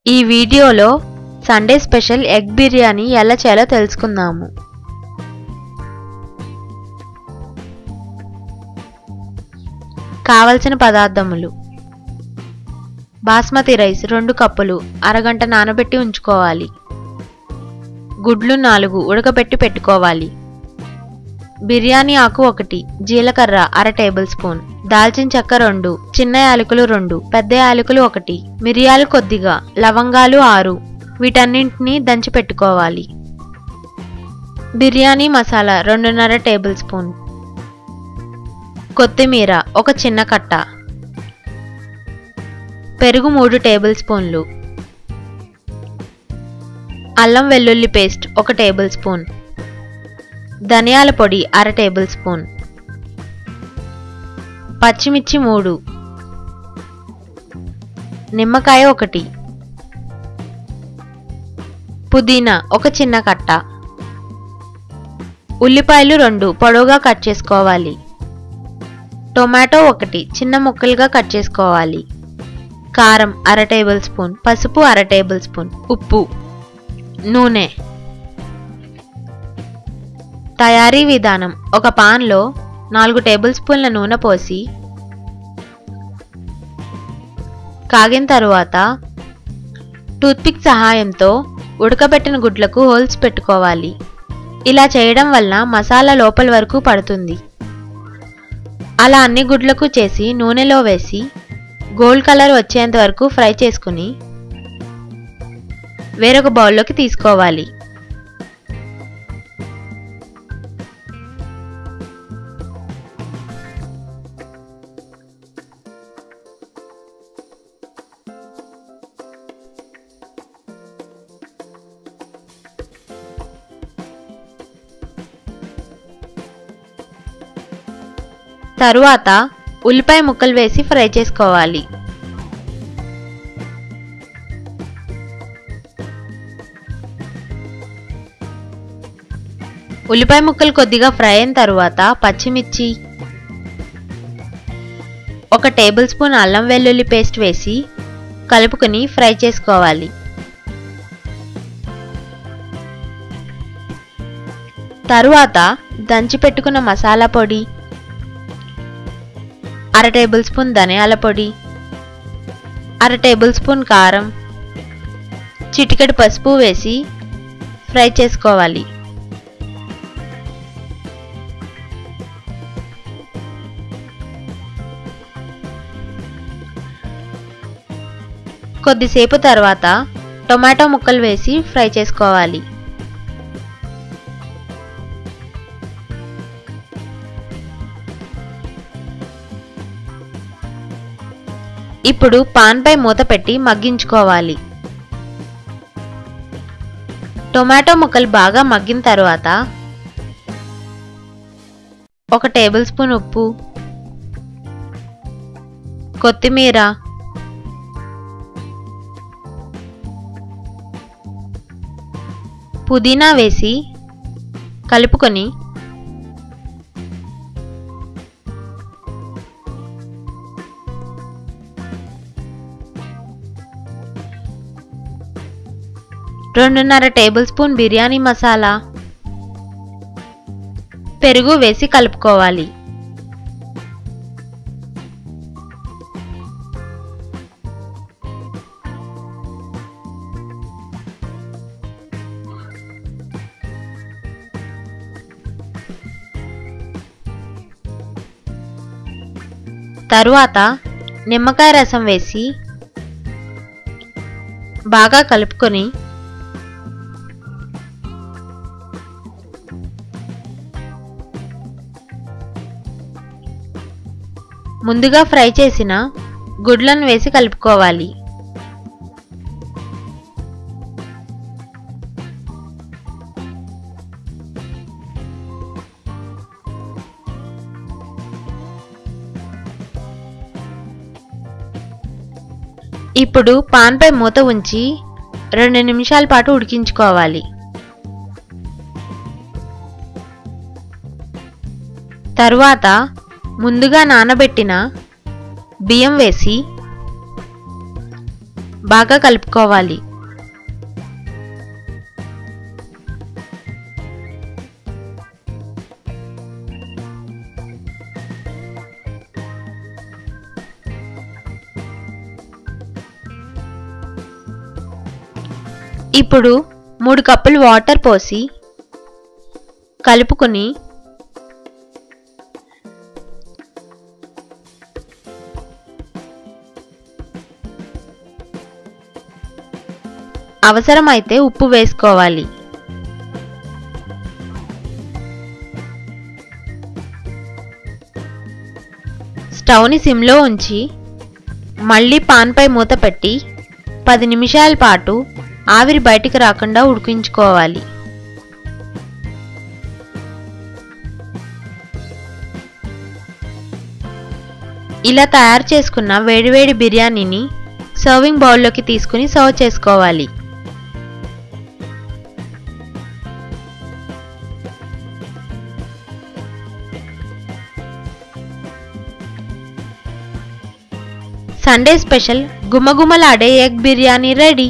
ఈ వీడియోలో Sunday special egg biryani ఎలా చేయాలో తెలుసుకుందాము. కావలసిన పదార్థములు: బాస్మతి రైస్ 2 కప్పులు అరగంట నానబెట్టి ఉంచుకోవాలి. గుడ్లు 4 ఉడకబెట్టి పెట్టుకోవాలి. బిర్యానీ ఆకు 1, జీలకర్ర అర టేబుల్ స్పూన్, దాల్చిన చెక్క 2, చిన్న యాలకులు 2, పెద్ద యాలకులు 1, మిరియాలు కొద్దిగా, లవంగాలు 6. వీటన్నింటినీ దంచి పెట్టుకోవాలి. బిర్యానీ మసాలా 2.5 టేబుల్ స్పూన్, కొత్తిమీర 1 చిన్న కట్ట, పెరుగు 3 టేబుల్ స్పూన్లు, అల్లం వెల్లుల్లి పేస్ట్ 1 టేబుల్ స్పూన్, ధనియాల పొడి అర టేబుల్ స్పూన్, పచ్చిమిర్చి 3, నిమ్మకాయ 1, పుదీనా 1 చిన్న కట్ట, ఉల్లిపాయలు 2 పొడవుగా కట్ చేసుకోవాలి. టొమాటో 1 చిన్న ముక్కలుగా కట్ చేసుకోవాలి. కారం అర టేబుల్ స్పూన్, పసుపు అర టేబుల్ స్పూన్, ఉప్పు, నూనె. తయారీ విధానం: ఒక పాన్లో 4 టేబుల్ స్పూన్ల నూనె పోసి కాగిన తరువాత టూత్పిక్ సహాయంతో ఉడకబెట్టిన గుడ్లకు హోల్స్ పెట్టుకోవాలి. ఇలా చేయడం వల్ల మసాలా లోపల వరకు పడుతుంది. అలా అన్ని గుడ్లకు చేసి నూనెలో వేసి గోల్డ్ కలర్ వచ్చేంత వరకు ఫ్రై చేసుకుని వేరొక బౌల్లోకి తీసుకోవాలి. తరువాత ఉల్లిపాయ ముక్కలు వేసి ఫ్రై చేసుకోవాలి. ఉల్లిపాయ ముక్కలు కొద్దిగా ఫ్రై అయిన తరువాత పచ్చిమిర్చి, 1 టేబుల్ స్పూన్ అల్లం వెల్లుల్లి పేస్ట్ వేసి కలుపుకొని ఫ్రై చేసుకోవాలి. తరువాత దంచి పెట్టుకున్న మసాలా పొడి, అర టేబుల్ స్పూన్ ధనియాల పొడి, అర టేబుల్ స్పూన్ కారం, చిటికెడు పసుపు వేసి ఫ్రై చేసుకోవాలి. కొద్దిసేపు తర్వాత టొమాటో ముక్కలు వేసి ఫ్రై చేసుకోవాలి. ఇప్పుడు పాన్ పై మూత పెట్టి మగ్గించుకోవాలి. టొమాటో ముక్కలు బాగా మగ్గిన తరువాత 1 టేబుల్ స్పూన్ ఉప్పు, కొత్తిమీర, పుదీనా వేసి కలుపుకొని రెండున్నర టేబుల్ స్పూన్ బిర్యానీ మసాలా, పెరుగు వేసి కలుపుకోవాలి. తరువాత నిమ్మకాయ రసం వేసి బాగా కలుపుకొని ముందుగా ఫ్రై చేసిన గుడ్లను వేసి కలుపుకోవాలి. ఇప్పుడు పాన్ పై మూత ఉంచి 2 నిమిషాల పాటు ఉడికించుకోవాలి. తరువాత ముందుగా నానబెట్టిన బియ్యం వేసి బాగా కలుపుకోవాలి. ఇప్పుడు 3 కప్పులు వాటర్ పోసి కలుపుకొని అవసరమైతే ఉప్పు వేసుకోవాలి. స్టవ్ని సిమ్లో ఉంచి మళ్ళీ పాన్పై మూత పెట్టి 10 నిమిషాల పాటు ఆవిరి బయటికి రాకుండా ఉడికించుకోవాలి. ఇలా తయారు చేసుకున్న వేడివేడి బిర్యానీని సర్వింగ్ బౌల్లోకి తీసుకుని సర్వ్ చేసుకోవాలి. సండే స్పెషల్ గుమగుమలాడే ఎగ్ బిర్యానీ రెడీ.